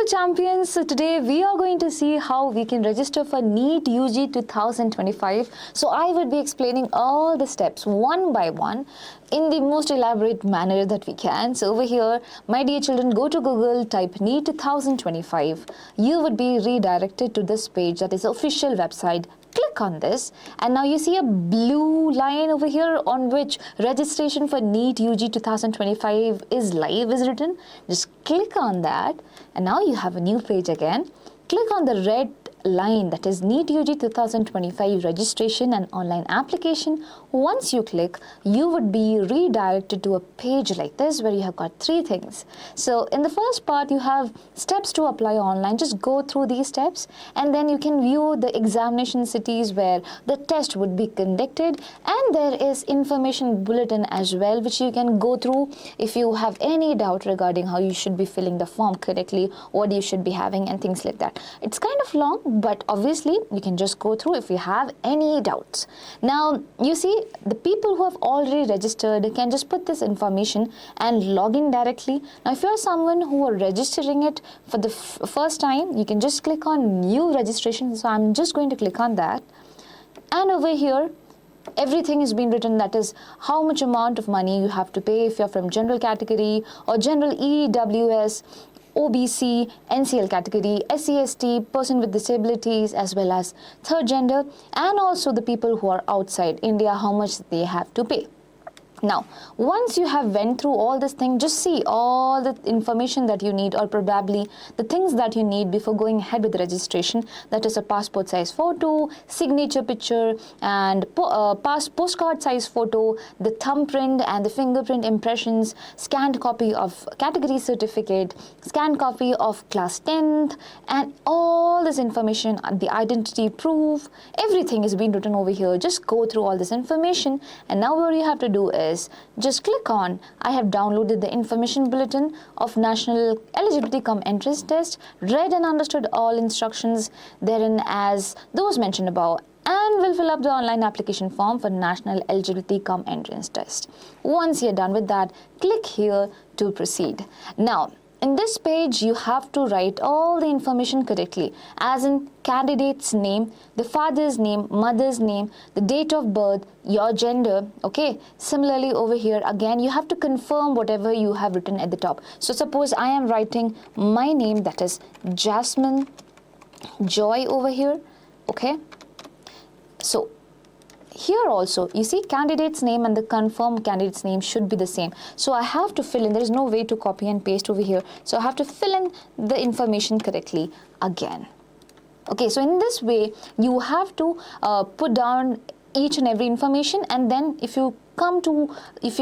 champions, so today we are going to see how we can register for NEET UG 2025. So I will be explaining all the steps one by one in the most elaborate manner that we can. So over here, my dear children, go to Google, type NEET 2025. You would be redirected to this page, that is official website. Click on this and now you see a blue line over here on which registration for NEET UG 2025 is live is written. Just click on that and now you have a new page again. Click on the red line, that is NEET UG 2025 registration and online application. Once you click, you would be redirected to a page like this where you have got three things. So in the first part, you have steps to apply online. Just go through these steps and then you can view the examination cities where the test would be conducted, and there is information bulletin as well which you can go through if you have any doubt regarding how you should be filling the form correctly, what you should be having and things like that. It's kind of long, but obviously you can just go through if you have any doubts. Now you see the people who have already registered can just put this information and log in directly. Now if you're someone who are registering it for the first time, you can just click on new registration. So I'm just going to click on that, and over here everything is being written, that is how much amount of money you have to pay if you're from general category or general EWS, OBC, NCL category, SC/ST, person with disabilities, as well as third gender, and also the people who are outside India, how much they have to pay. Now, once you have went through all this thing, just see all the information that you need, or probably the things that you need before going ahead with the registration. That is a passport size photo, signature picture, and postcard size photo, the thumbprint and the fingerprint impressions, scanned copy of category certificate, scanned copy of class 10th, and all this information, the identity proof, everything is being written over here. Just go through all this information, and now what you have to do is just click on I have downloaded the information bulletin of National Eligibility Cum Entrance Test, read and understood all instructions therein as those mentioned above, and will fill up the online application form for National Eligibility Cum Entrance Test. Once you're done with that, click here to proceed. Now in this page, you have to write all the information correctly, as in candidate's name, the father's name, mother's name, the date of birth, your gender, okay? Similarly over here, again, you have to confirm whatever you have written at the top. So suppose I am writing my name, that is Jasmine Joy over here, okay? So here also, you see candidate's name and the confirmed candidate's name should be the same. So I have to fill in, there is no way to copy and paste over here. So I have to fill in the information correctly again. Okay, so in this way, you have to put down each and every information, and then if you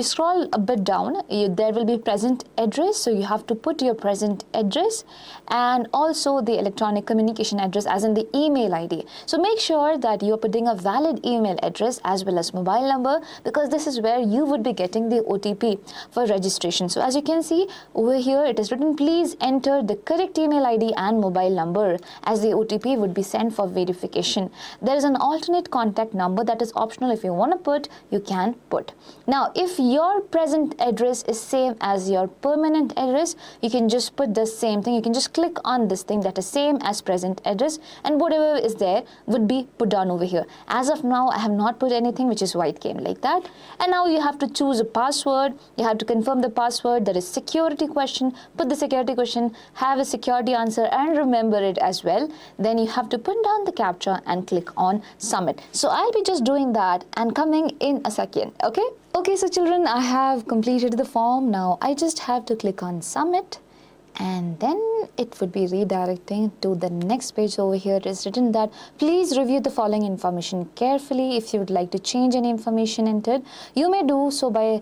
scroll a bit down, there will be present address. So you have to put your present address and also the electronic communication address, as in the email ID. So make sure that you're putting a valid email address as well as mobile number, because this is where you would be getting the OTP for registration. So as you can see over here, it is written, please enter the correct email ID and mobile number, as the OTP would be sent for verification. There is an alternate contact number that is optional. If you want to put, you can put. Now, if your present address is same as your permanent address, you can just put the same thing. You can just click on this thing that is same as present address, and whatever is there would be put down over here. As of now, I have not put anything, which is why it came like that. And now you have to choose a password. You have to confirm the password. There is security question. Put the security question, have a security answer, and remember it as well. Then you have to put down the captcha and click on submit. So I'll be just doing that and coming in a second, okay? Okay, so children, I have completed the form. Now I just have to click on submit, and then it would be redirecting to the next page. Over here it is written that please review the following information carefully. If you would like to change any information entered, you may do so by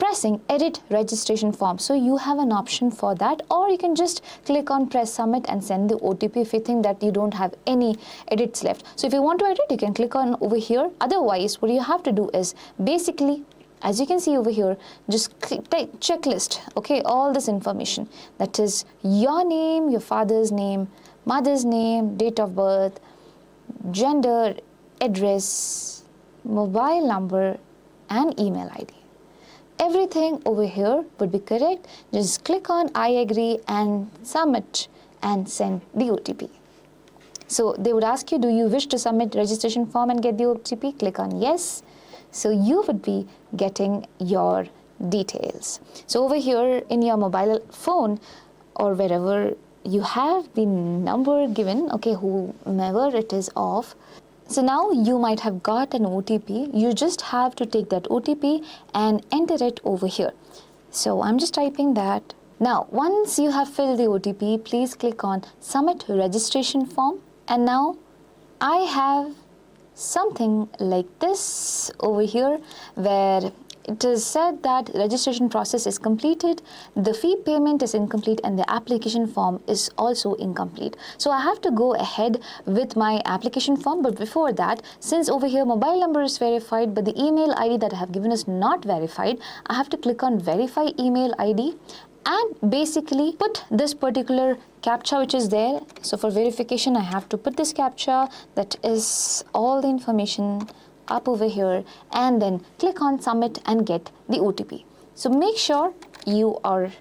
pressing edit registration form. So you have an option for that, or you can just click on press submit and send the OTP if you think that you don't have any edits left. So if you want to edit, you can click on over here. Otherwise, what you have to do is basically, as you can see over here, just type checklist, okay, all this information, that is your name, your father's name, mother's name, date of birth, gender, address, mobile number, and email ID. Everything over here would be correct. Just click on I agree and submit, and send the OTP. So they would ask you, do you wish to submit registration form and get the OTP? Click on yes. So you would be getting your details. So over here in your mobile phone or wherever you have the number given, okay, whomever it is of. So now you might have got an OTP. You just have to take that OTP and enter it over here. So I'm just typing that. Now, once you have filled the OTP, please click on Submit Registration Form. And now I have something like this over here where it is said that registration process is completed, the fee payment is incomplete, and the application form is also incomplete. So I have to go ahead with my application form, but before that, since over here mobile number is verified but the email ID that I have given is not verified, I have to click on Verify Email ID and basically put this particular captcha which is there. So for verification, I have to put this captcha, that is all the information up over here, and then click on submit and get the OTP. So make sure you are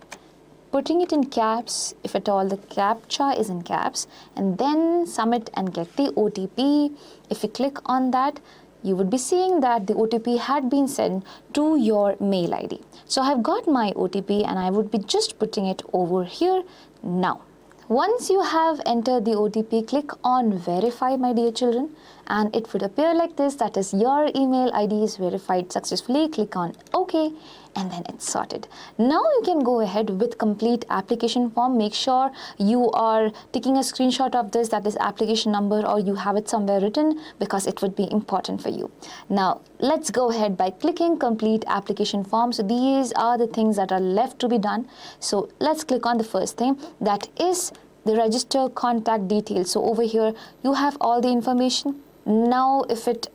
putting it in caps, if at all the captcha is in caps, and then submit and get the OTP. If you click on that, you would be seeing that the OTP had been sent to your mail ID. So I have got my OTP and I would be just putting it over here now. Once you have entered the OTP, click on verify, my dear children, and it would appear like this, that is your email ID is verified successfully. Click on OK and then it's sorted. Now you can go ahead with complete application form. Make sure you are taking a screenshot of this, that is application number, or you have it somewhere written because it would be important for you. Now let's go ahead by clicking complete application form. So these are the things that are left to be done. So let's click on the first thing, that is the register contact details. So over here you have all the information. Now if it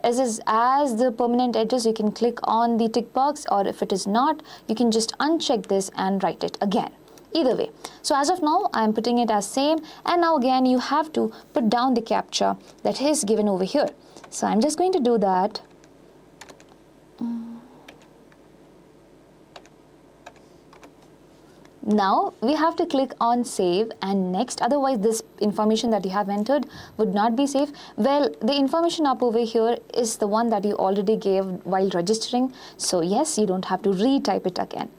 is as the permanent address, you can click on the tick box, or if it is not, you can just uncheck this and write it again. Either way. So as of now, I am putting it as same, and now again you have to put down the captcha that is given over here. So I'm just going to do that. Now we have to click on save and next, otherwise this information that you have entered would not be safe. Well, the information up over here is the one that you already gave while registering, so yes, you don't have to retype it again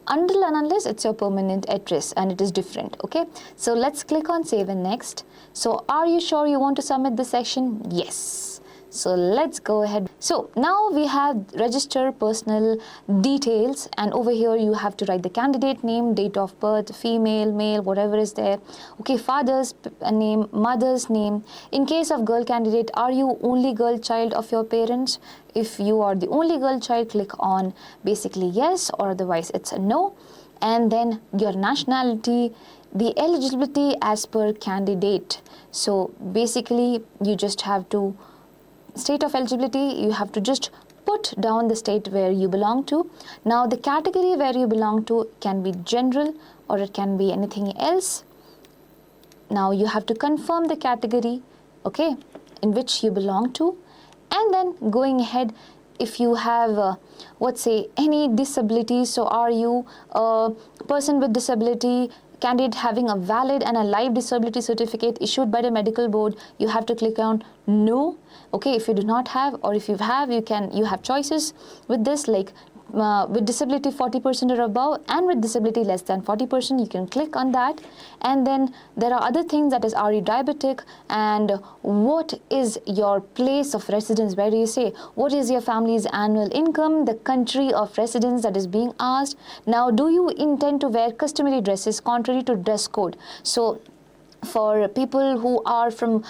until and unless it's your permanent address and it is different. Okay, so let's click on save and next. So are you sure you want to submit this section? Yes. So let's go ahead. So now we have register personal details, and over here you have to write the candidate name, date of birth, female, male, whatever is there. Okay, father's name, mother's name. In case of girl candidate, are you only girl child of your parents? If you are the only girl child, click on basically yes, or otherwise it's a no. And then your nationality, the eligibility as per candidate. So basically you just have to state of eligibility, you have to just put down the state where you belong to. Now the category where you belong to can be general or it can be anything else. Now you have to confirm the category, okay, in which you belong to, and then going ahead, if you have any disability, so are you a person with disability, candidate having a valid and a live disability certificate issued by the medical board, you have to click on no. Okay, if you do not have, or if you have, you have choices with this, like with disability 40% or above and with disability less than 40%, you can click on that. And then there are other things, that is, are you diabetic, and what is your place of residence, where do you say, what is your family's annual income, the country of residence that is being asked. Now, do you intend to wear customary dresses contrary to dress code? So for people who are from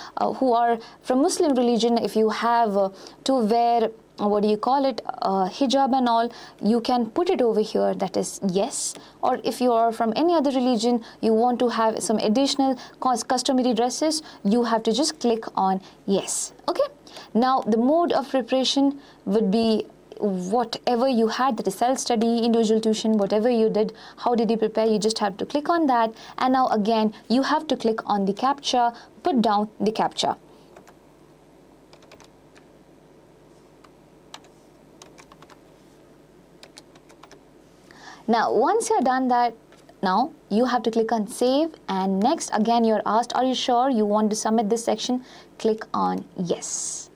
Muslim religion, if you have to wear hijab and all, you can put it over here, that is yes. Or if you are from any other religion, you want to have some additional customary dresses, you have to just click on yes. Okay, now the mode of preparation would be whatever you had, that is self-study, individual tuition, whatever you did, how did you prepare, you just have to click on that. And now again you have to click on the captcha, put down the captcha. Now once you're done that, Now you have to click on save, and next again you're asked, are you sure you want to submit this section? Click on yes.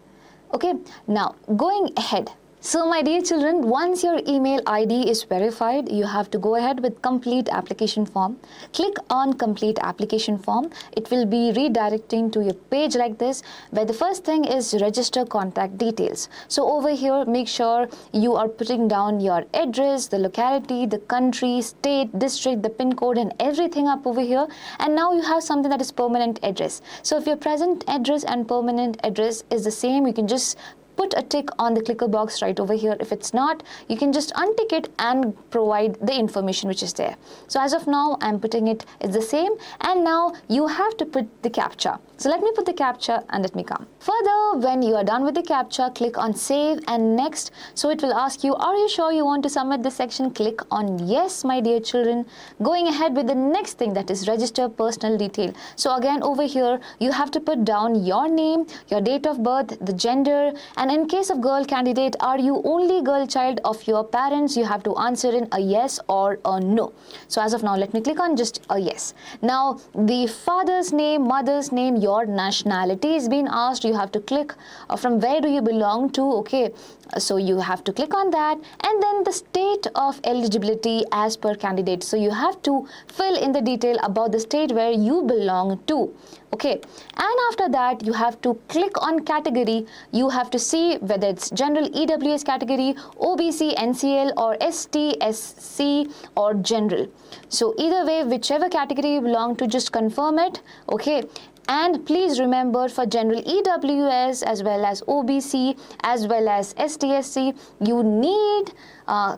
Okay, now going ahead. So my dear children, once your email ID is verified, you have to go ahead with complete application form. Click on complete application form. It will be redirecting to your page like this, where the first thing is register contact details. So over here, make sure you are putting down your address, the locality, the country, state, district, the pin code and everything up over here. And now you have something that is permanent address. So if your present address and permanent address is the same, you can just put a tick on the clicker box right over here. If it's not, you can just untick it and provide the information which is there. So as of now, I'm putting it's the same, and now you have to put the captcha. So let me put the captcha and let me come. Further, when you are done with the captcha, click on save and next. So it will ask you, are you sure you want to submit this section? Click on yes, my dear children. Going ahead with the next thing, that is register personal detail. So again over here, you have to put down your name, your date of birth, the gender, and in case of girl candidate, are you only girl child of your parents? You have to answer in a yes or a no. So as of now, let me click on just a yes. Now the father's name, mother's name, your nationality is being asked. You have to click from where do you belong to. Okay, so you have to click on that, and then the state of eligibility as per candidate. So you have to fill in the detail about the state where you belong to. Okay, and after that you have to click on category. You have to see whether it's general EWS category, OBC, NCL or ST, SC or general. So either way, whichever category you belong to, just confirm it. Okay, and please remember, for general EWS as well as OBC as well as STSC, you need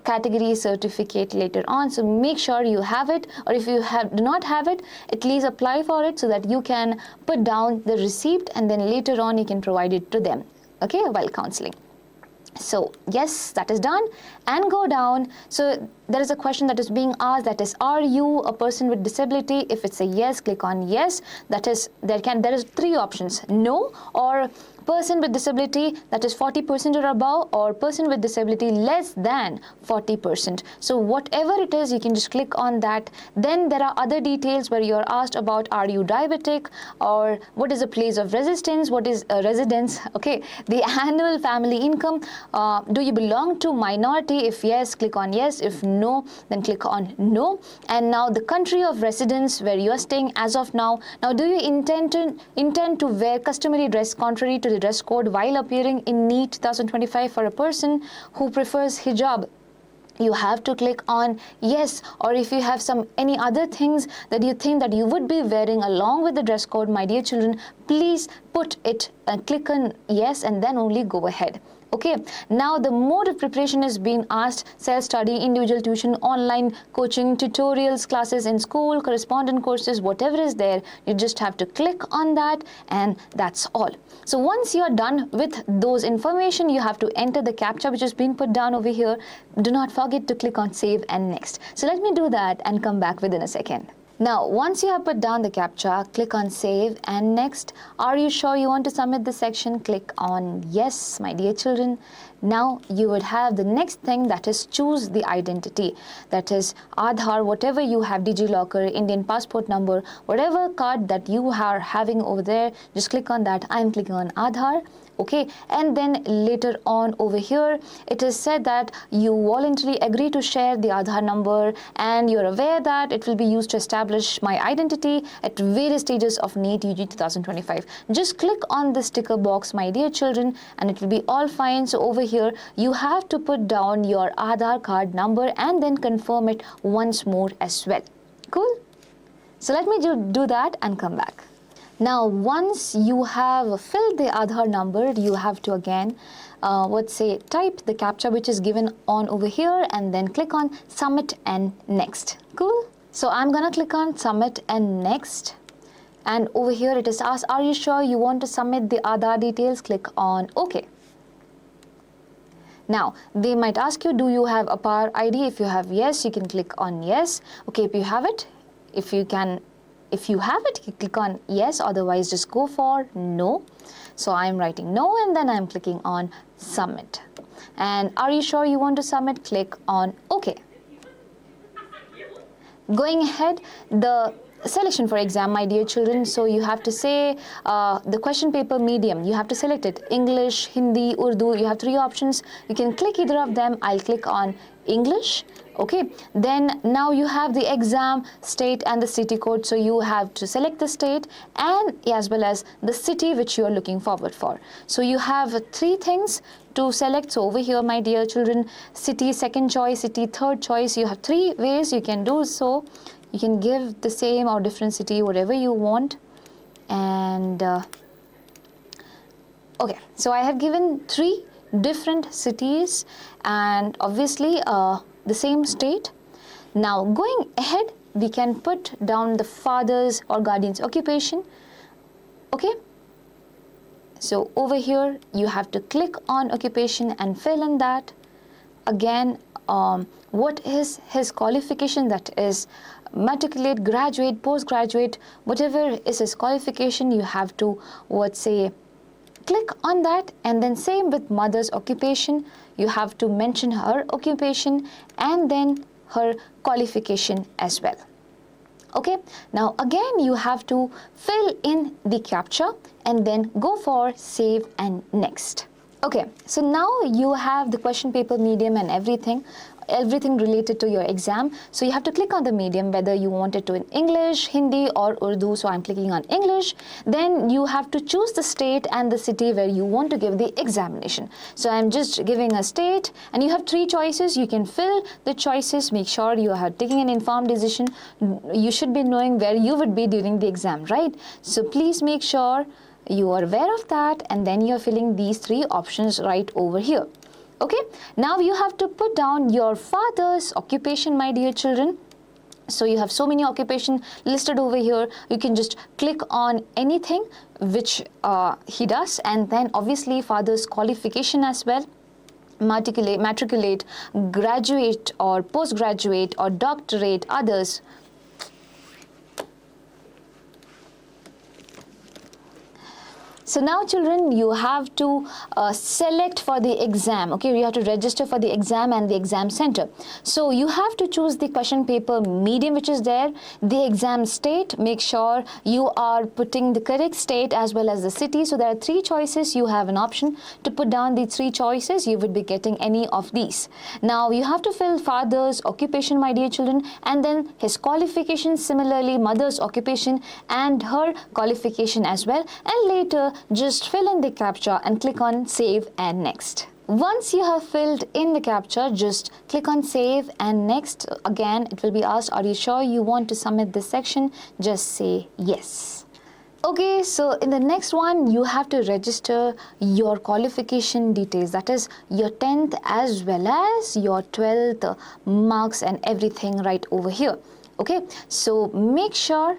category certificate later on. So make sure you have it, or if you do not have it, at least apply for it so that you can put down the receipt and then later on you can provide it to them, okay, while counseling. So yes, that is done, and go down. So there is a question that is being asked, that is, are you a person with disability? If it's a yes, click on yes. That is, there is three options: no, or person with disability that is 40% or above, or person with disability less than 40%. So whatever it is, you can just click on that. Then there are other details where you're asked about, are you diabetic, or what is the place of residence, what is a residence, okay, the annual family income, do you belong to minority? If yes, click on yes. If no, then click on no. And now the country of residence where you are staying as of now. Now, do you intend to wear customary dress contrary to the dress code while appearing in NEET 2025 for a person who prefers hijab? You have to click on yes. Or if you have any other things that you think that you would be wearing along with the dress code, my dear children, please put it and click on yes, and then only go ahead. Okay, now the mode of preparation is being asked: self-study, individual tuition, online coaching, tutorials, classes in school, correspondence courses, whatever is there, you just have to click on that, and that's all. So once you're done with those information, you have to enter the captcha which has been put down over here. Do not forget to click on save and next. So let me do that and come back within a second. Now, once you have put down the captcha, click on save and next. Are you sure you want to submit this section? Click on yes, my dear children. Now you would have the next thing, that is choose the identity. That is Aadhar, whatever you have, DigiLocker, Indian passport number, whatever card that you are having over there, just click on that. I'm clicking on Aadhar. Okay, and then later on over here, it is said that you voluntarily agree to share the Aadhar number, and you're aware that it will be used to establish my identity at various stages of NEET UG 2025. Just click on the sticker box, my dear children, and it will be all fine. So over here, you have to put down your Aadhar card number and then confirm it once more as well. Cool? So let me do that and come back. Now, once you have filled the Aadhar number, you have to again, type the captcha which is given on over here, and then click on submit and next. Cool? So I'm gonna click on submit and next. And over here it is asked, are you sure you want to submit the Aadhar details? Click on OK. Now, they might ask you, do you have a power ID? If you have yes, you can click on yes. Okay, if you have it, if you have it, you click on yes, otherwise just go for no. So I'm writing no, and then I'm clicking on submit. And are you sure you want to submit? Click on OK. Going ahead, the selection for exam, my dear children. So you have to say the question paper medium. You have to select it. English, Hindi, Urdu. You have 3 options. You can click either of them. I'll click on English. Okay, then now you have the exam state and the city code. So you have to select the state and as well as the city which you are looking forward for. So you have 3 things to select. So over here, my dear children, city second choice, city third choice. You have 3 ways you can do so. You can give the same or different city, whatever you want. And okay, so I have given 3 different cities and obviously the same state. Now going ahead, we can put down the father's or guardian's occupation. Okay, so over here you have to click on occupation and fill in that. Again, what is his qualification, that is matriculate, graduate, postgraduate, whatever is his qualification, you have to click on that. And then same with mother's occupation, you have to mention her occupation and then her qualification as well. Okay, now again you have to fill in the CAPTCHA and then go for save and next. Okay, so now you have the question paper medium and everything related to your exam. So you have to click on the medium, whether you want it to in English, Hindi or Urdu. So I'm clicking on English. Then you have to choose the state and the city where you want to give the examination. So I'm just giving a state and you have 3 choices. You can fill the choices. Make sure you are taking an informed decision. You should be knowing where you would be during the exam, right? So please make sure you are aware of that, and then you're filling these 3 options right over here. Okay, now you have to put down your father's occupation, my dear children. So you have so many occupation listed over here. You can just click on anything which he does, and then obviously father's qualification as well. Matriculate, graduate or postgraduate or doctorate, others. So now children, you have to select for the exam. Okay, you have to register for the exam and the exam center. So you have to choose the question paper medium which is there, the exam state. Make sure you are putting the correct state as well as the city. So there are 3 choices. You have an option to put down the 3 choices. You would be getting any of these. Now you have to fill father's occupation, my dear children, and then his qualification, similarly mother's occupation and her qualification as well. And later just fill in the CAPTCHA and click on save and next. Once you have filled in the CAPTCHA, just click on save and next. Again, it will be asked, are you sure you want to submit this section? Just say yes. Okay, so in the next one, you have to register your qualification details, that is your 10th as well as your 12th marks and everything right over here. Okay, so make sure.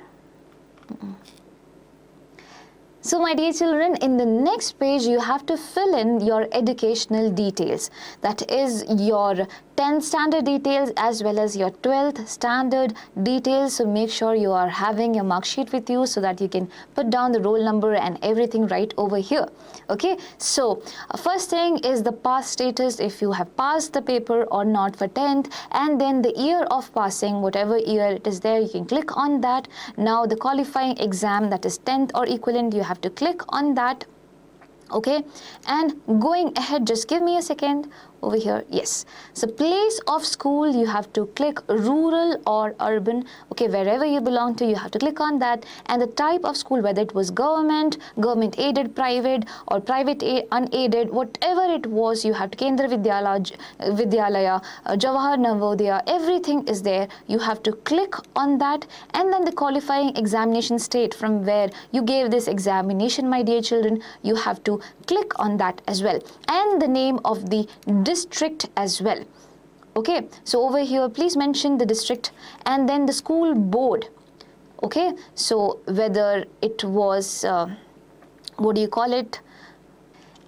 So my dear children, in the next page, you have to fill in your educational details. That is your 10th standard details as well as your 12th standard details. So make sure you are having your mark sheet with you so that you can put down the roll number and everything right over here. Okay, so first thing is the pass status, if you have passed the paper or not for 10th, and then the year of passing, whatever year it is there, you can click on that. Now the qualifying exam, that is 10th or equivalent, you have to click on that. Okay, and going ahead, just give me a second over here. Yes, so place of school, you have to click rural or urban. Okay, wherever you belong to, you have to click on that. And the type of school, whether it was government aided, private or private unaided, whatever it was, you have to Kendra Vidyalaya, Jawahar Navodaya, everything is there. You have to click on that, and then the qualifying examination state from where you gave this examination, my dear children, you have to click on that as well, and the name of the district as well. Okay, so over here please mention the district and then the school board. Okay, so whether it was what do you call it,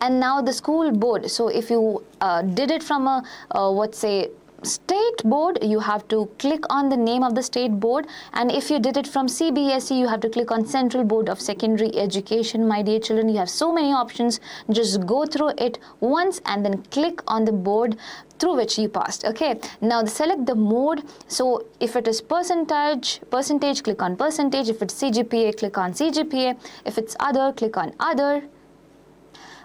and now the school board. So if you did it from a state board, you have to click on the name of the state board, and if you did it from CBSE, you have to click on Central Board of Secondary Education. My dear children, you have so many options. Just go through it once and then click on the board through which you passed. Okay, now select the mode. So if it is percentage, click on percentage. If it's CGPA, click on CGPA. If it's other, click on other.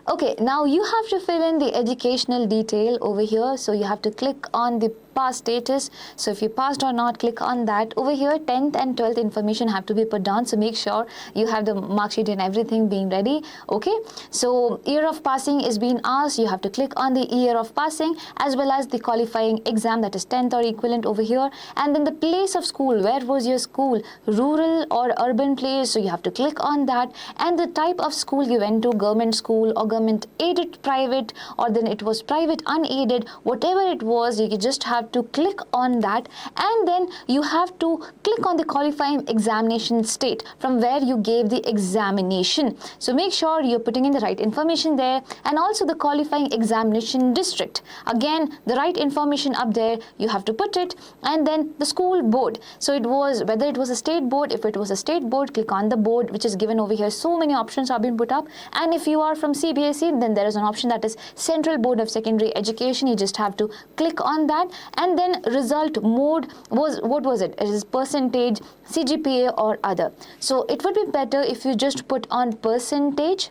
Okay, now you have to fill in the educational detail over here. So you have to click on the pass status. So if you passed or not, click on that. Over here, 10th and 12th information have to be put down. So make sure you have the mark sheet and everything being ready. Okay, so year of passing is being asked. You have to click on the year of passing as well as the qualifying exam, that is 10th or equivalent over here. And then the place of school, where was your school, rural or urban place? So you have to click on that. And the type of school you went to, government school or government aided private, or then it was private unaided, whatever it was, you just have to click on that. And then you have to click on the qualifying examination state from where you gave the examination. So make sure you're putting in the right information there, and also the qualifying examination district. Again, the right information up there, you have to put it. And then the school board. So it was, whether it was a state board, if it was a state board, click on the board which is given over here. So many options have been put up. And if you are from CBSE, then there is an option that is Central Board of Secondary Education. You just have to click on that. And then result mode was, what was it? It is percentage, CGPA or other. So it would be better if you just put on percentage.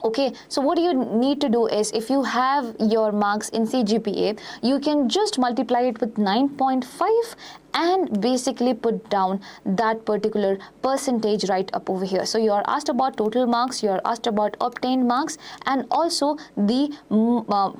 Okay, so what you need to do is, if you have your marks in CGPA, you can just multiply it with 9.5 and basically put down that particular percentage right up over here. So you are asked about total marks, you are asked about obtained marks, and also the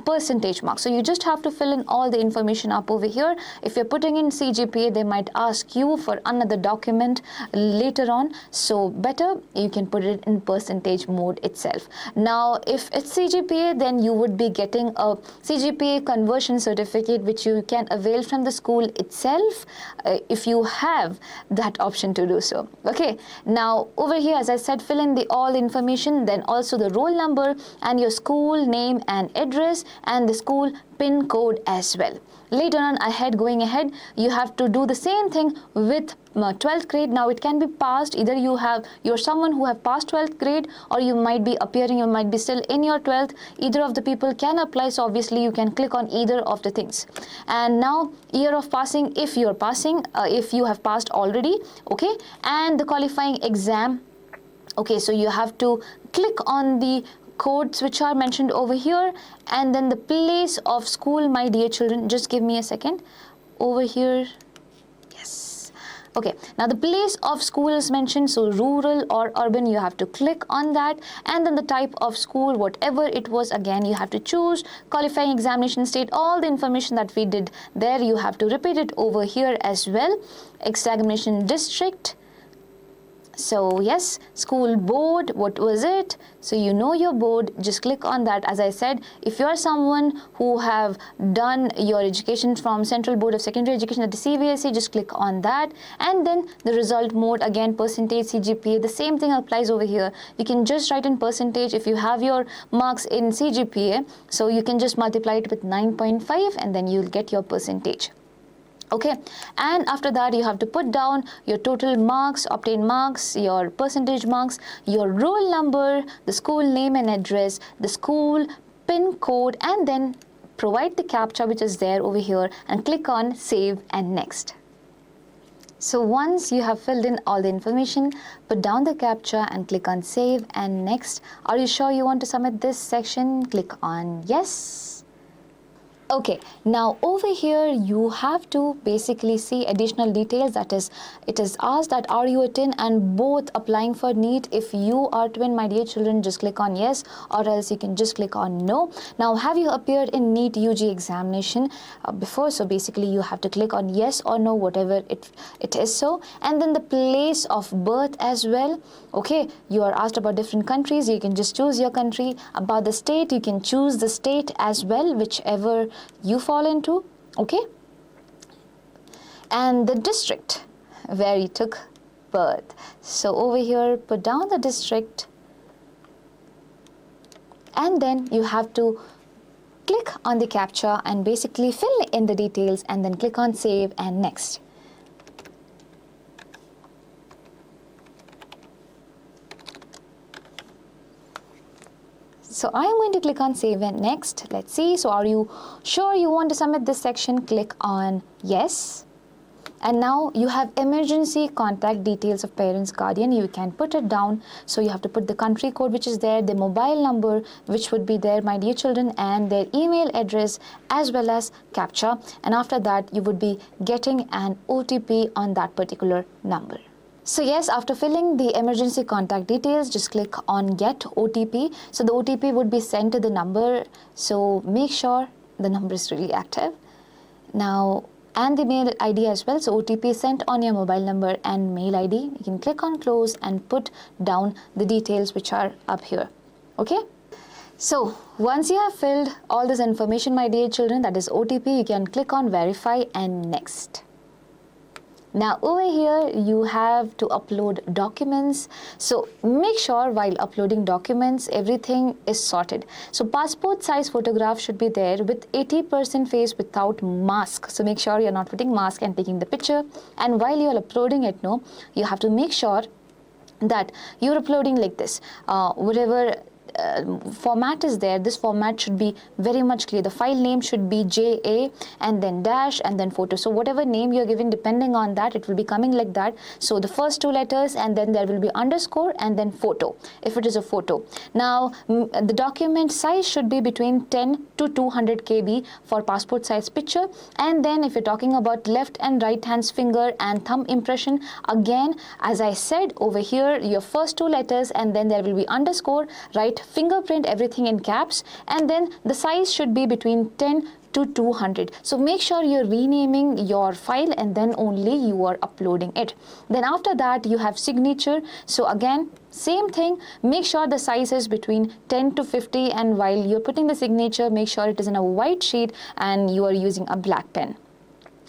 percentage marks. So you just have to fill in all the information up over here. If you're putting in CGPA, they might ask you for another document later on. So better you can put it in percentage mode itself. Now, if it's CGPA, then you would be getting a CGPA conversion certificate, which you can avail from the school itself. If you have that option to do so. Okay, now over here, as I said, fill in the all information, then also the roll number and your school name and address and the school PIN code as well. Later on going ahead, you have to do the same thing with 12th grade. Now it can be passed, either you're someone who have passed 12th grade, or you might be appearing, you might be still in your 12th. Either of the people can apply, so obviously you can click on either of the things. And now year of passing, if you're passing, if you have passed already, okay, and the qualifying exam. Okay, so you have to click on the codes which are mentioned over here, and then the place of school. My dear children, just give me a second over here. Yes, okay, now the place of school is mentioned, so rural or urban, you have to click on that. And then the type of school, whatever it was, again you have to choose. Qualifying examination state, all the information that we did there, you have to repeat it over here as well. Examination district. So yes, school board, what was it? So you know your board, just click on that. As I said, if you are someone who have done your education from Central Board of Secondary Education at the CBSE, just click on that. And then the result mode, again percentage, CGPA, the same thing applies over here. You can just write in percentage if you have your marks in CGPA. So you can just multiply it with 9.5 and then you'll get your percentage. Okay, and after that you have to put down your total marks, obtained marks, your percentage marks, your roll number, the school name and address, the school PIN code, and then provide the captcha which is there over here and click on save and next. So once you have filled in all the information, put down the captcha and click on save and next. Are you sure you want to submit this section? Click on yes. Okay, now over here you have to basically see additional details. That is, it is asked that are you a twin and both applying for NEET. If you are twin, my dear children, just click on yes, or else you can just click on no. Now, have you appeared in NEET UG examination before? So basically you have to click on yes or no, whatever it is so. And then the place of birth as well. Okay, you are asked about different countries, you can just choose your country. About the state, you can choose the state as well, whichever you fall into. Okay, and the district where you took birth. So over here, put down the district, and then you have to click on the captcha and basically fill in the details and then click on save and next. So I am going to click on save and next. Let's see. So are you sure you want to submit this section? Click on yes. And now you have emergency contact details of parents, guardian. You can put it down. So you have to put the country code which is there, the mobile number which would be there, my dear children, and their email address as well as captcha. And after that you would be getting an OTP on that particular number. So yes, after filling the emergency contact details, just click on get OTP. So the OTP would be sent to the number. So make sure the number is really active. Now, and the mail ID as well. So OTP is sent on your mobile number and mail ID. You can click on close and put down the details which are up here. Okay. So once you have filled all this information, my dear children, that is OTP, you can click on verify and next. Now over here you have to upload documents. So make sure while uploading documents everything is sorted. So passport size photograph should be there with 80% face without mask. So make sure you're not putting mask and taking the picture. And while you're uploading it, you have to make sure that you're uploading like this. Whatever format is there, this format should be very much clear. The file name should be JA and then dash and then photo. So whatever name you're giving, depending on that, it will be coming like that. So the first two letters and then there will be underscore and then photo if it is a photo. Now the document size should be between 10 to 200 KB for passport size picture. And then if you're talking about left and right hand's finger and thumb impression, again as I said over here, your first two letters and then there will be underscore, right fingerprint, everything in caps, and then the size should be between 10 to 200. So make sure you're renaming your file and then only you are uploading it. Then after that you have signature. So again same thing, make sure the size is between 10 to 50, and while you're putting the signature, make sure it is in a white sheet and you are using a black pen.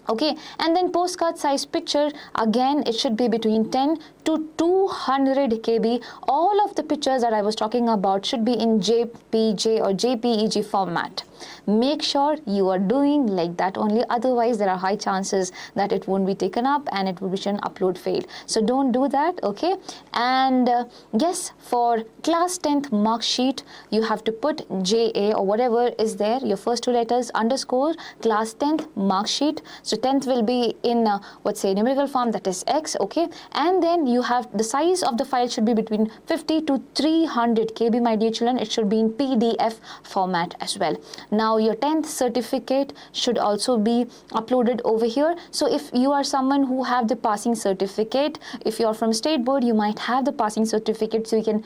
Okay, and then postcard size picture, again it should be between 10 to 200 KB. All of the pictures that I was talking about should be in JPG or JPEG format. Make sure you are doing like that only, otherwise there are high chances that it won't be taken up and it will be shown upload failed. So don't do that, okay? And yes, for class 10th mark sheet, you have to put JA or whatever is there, your first two letters, underscore, class 10th mark sheet. So 10th will be in let's say numerical form, that is X, okay? And then you have the size of the file should be between 50 to 300 KB, my dear children. It should be in PDF format as well. Now your 10th certificate should also be uploaded over here. So if you are someone who have the passing certificate, if you are from state board, you might have the passing certificate, so you can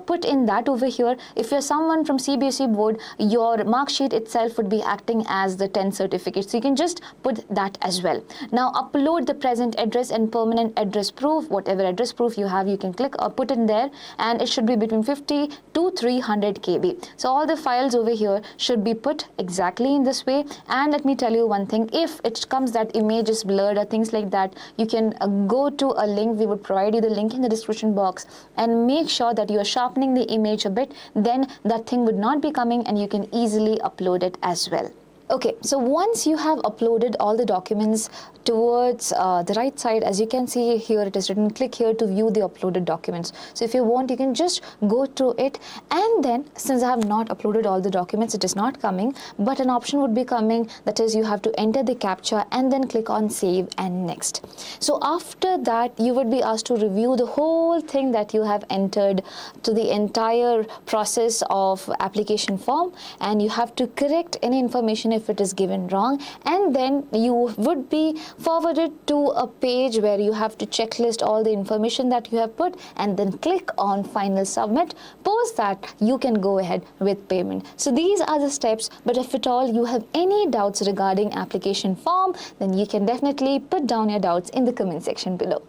put in that over here. If you're someone from CBSE board, your mark sheet itself would be acting as the 10th certificate, so you can just put that as well. Now upload the present address and permanent address proof. Whatever address proof you have, you can click or put in there, and it should be between 50 to 300 KB. So all the files over here should be put exactly in this way. And let me tell you one thing, if it comes that image is blurred or things like that, you can go to a link. We would provide you the link in the description box, and make sure that you are sharpening the image a bit, then that thing would not be coming and you can easily upload it as well. Okay, so once you have uploaded all the documents towards the right side, as you can see here, it is written click here to view the uploaded documents. So if you want, you can just go to it, and then since I have not uploaded all the documents, it is not coming, but an option would be coming, that is you have to enter the captcha and then click on save and next. So after that you would be asked to review the whole thing that you have entered to the entire process of application form, and you have to correct any information if it is given wrong, and then you would be forwarded to a page where you have to checklist all the information that you have put and then click on final submit. Post that, you can go ahead with payment. So these are the steps, but if at all you have any doubts regarding application form, then you can definitely put down your doubts in the comment section below.